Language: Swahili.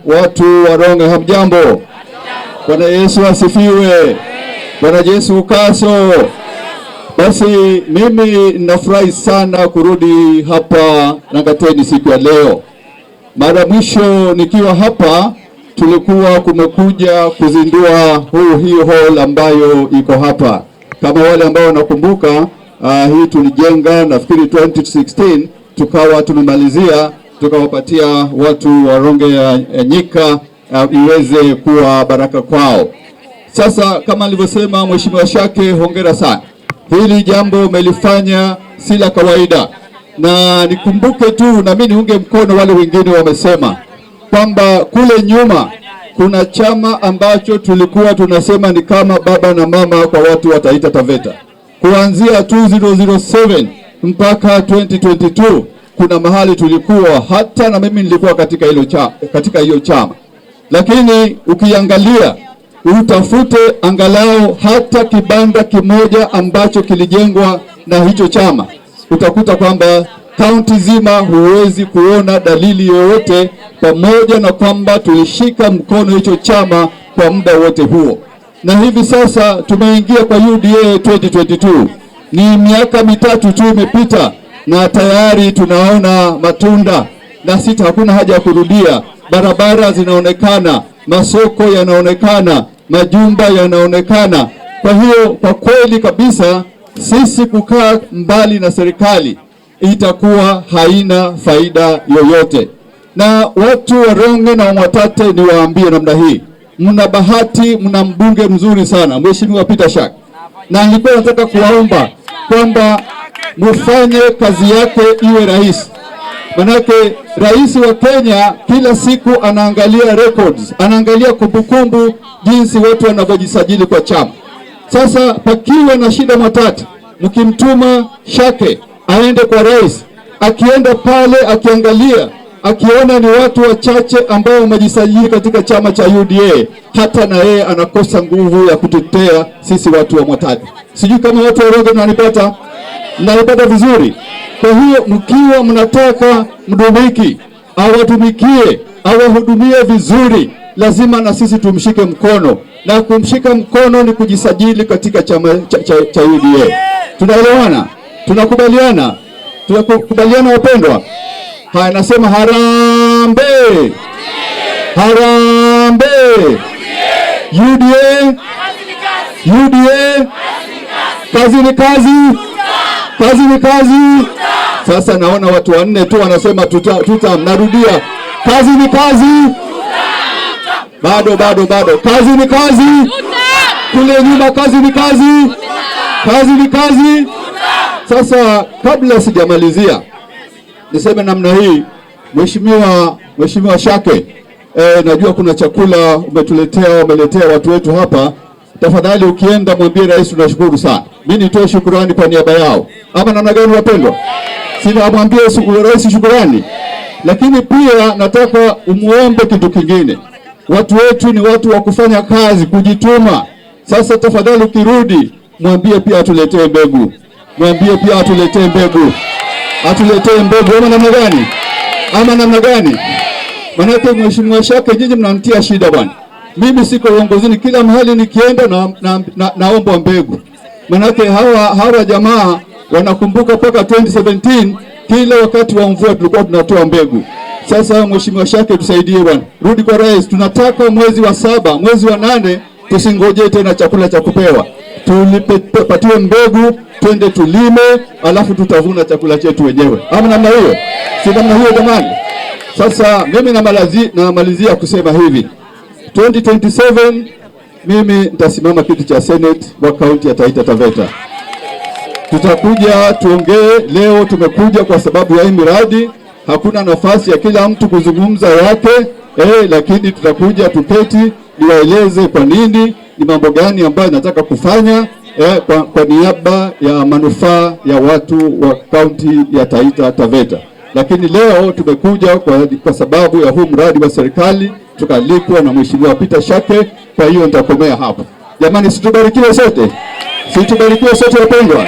Watu wa Ronge hamjambo. Bwana Yesu asifiwe. Bwana Yesu ukaso. Basi mimi ninafurahi sana kurudi hapa Nangateni siku ya leo. Mara mwisho nikiwa hapa tulikuwa kumekuja kuzindua hii hall ambayo iko hapa. Kama wale ambao wanakumbuka, hii tulijenga nafikiri 2016, tukawa tumemalizia, tukawapatia watu wa Ronge ya Nyika iweze kuwa baraka kwao. Sasa kama alivyosema Mheshimiwa Shake, hongera sana. Hili jambo umelifanya si la kawaida, na nikumbuke tu na mimi niunge mkono wale wengine wamesema kwamba kule nyuma kuna chama ambacho tulikuwa tunasema ni kama baba na mama kwa watu wa Taita Taveta. Kuanzia 2007 mpaka 2022 kuna mahali tulikuwa, hata na mimi nilikuwa katika hiyo chama. Lakini ukiangalia, utafute angalau hata kibanda kimoja ambacho kilijengwa na hicho chama, utakuta kwamba kaunti zima huwezi kuona dalili yoyote, pamoja na kwamba tulishika mkono hicho chama kwa muda wote huo. Na hivi sasa tumeingia kwa UDA 2022. Ni miaka mitatu tu imepita na tayari tunaona matunda, na sita hakuna haja ya kurudia. Barabara zinaonekana, masoko yanaonekana, majumba yanaonekana. Kwa hiyo kwa kweli kabisa sisi kukaa mbali na serikali itakuwa haina faida yoyote. Na watu wa Ronge na Mwatate niwaambie namna hii, mna bahati, mna mbunge mzuri sana Mheshimiwa Peter Shake, na nilikuwa nataka kuwaomba kwamba mufanye kazi yake iwe rahisi. Manake rais wa Kenya kila siku anaangalia records, anaangalia kumbukumbu jinsi watu wanavyojisajili kwa chama. Sasa pakiwa na shida Mwatate, mkimtuma Shake aende kwa rais, akienda pale akiangalia, akiona ni watu wachache ambao wamejisajili katika chama cha UDA, hata na yeye anakosa nguvu ya kutetea sisi watu wa Mwatate. Sijui kama watu wa Ronge mnanipata vizuri. Kwa hiyo mkiwa mnataka mdumiki awatumikie, awahudumie vizuri, lazima na sisi tumshike mkono, na kumshika mkono ni kujisajili katika chama cha UDA. Tunaelewana? Tunakubaliana? Tunakubaliana wapendwa? Haya, nasema harambee! Harambee! UDA! UDA! Kazi ni kazi! Kazi ni kazi! Sasa naona watu wanne tu wanasema tuta. Narudia, kazi ni kazi! Bado. Kazi ni kazi! Kule nyuma kazi ni kazi! Kazi ni kazi! Sasa kabla sijamalizia, niseme namna hii, Mheshimiwa Shake, najua kuna chakula umeletea watu wetu hapa. Tafadhali ukienda mwambie rais tunashukuru sana. Mimi nitoe shukrani kwa niaba yao. Ama namna gani wapendwa? Sina mwambie rais shukrani. Lakini pia nataka umuombe kitu kingine. Watu wetu ni watu wa kufanya kazi, kujituma. Sasa tafadhali ukirudi, mwambie pia atuletee mbegu. Mwambie pia atuletee mbegu. Atuletee mbegu. Ama namna gani? Manake Mheshimiwa Shake, nyinyi mnanitia shida bwana. Mimi siko uongozini, kila mahali nikienda naomba mbegu. Manake hawa jamaa wanakumbuka mpaka 2017 kila wakati wa mvua tulikuwa tunatoa mbegu. Sasa Mheshimiwa Shake, tusaidie bwana. Rudi kwa rais, tunataka mwezi wa 7, mwezi wa 8 tusingoje tena chakula cha kupewa. Tulipatiwe mbegu, twende tulime, alafu tutavuna chakula chetu wenyewe. Ama namna hiyo? Si namna hiyo jamani? Sasa mimi namalizia kusema hivi. 2027 mimi nitasimama kiti cha Senate wa kaunti ya Taita Taveta. Tutakuja tuongee. Leo tumekuja kwa sababu ya hii miradi, hakuna nafasi ya kila mtu kuzungumza yake, lakini tutakuja tuketi niwaeleze kwa nini, ni mambo gani ambayo nataka kufanya kwa niaba ya manufaa ya watu wa kaunti ya Taita Taveta. Lakini leo tumekuja kwa sababu ya huu mradi wa serikali, tukalikwa na Mheshimiwa Peter Shake. Kwa hiyo nitakomea hapo. Jamani, situbarikiwe sote. Situbarikiwe sote wapendwa.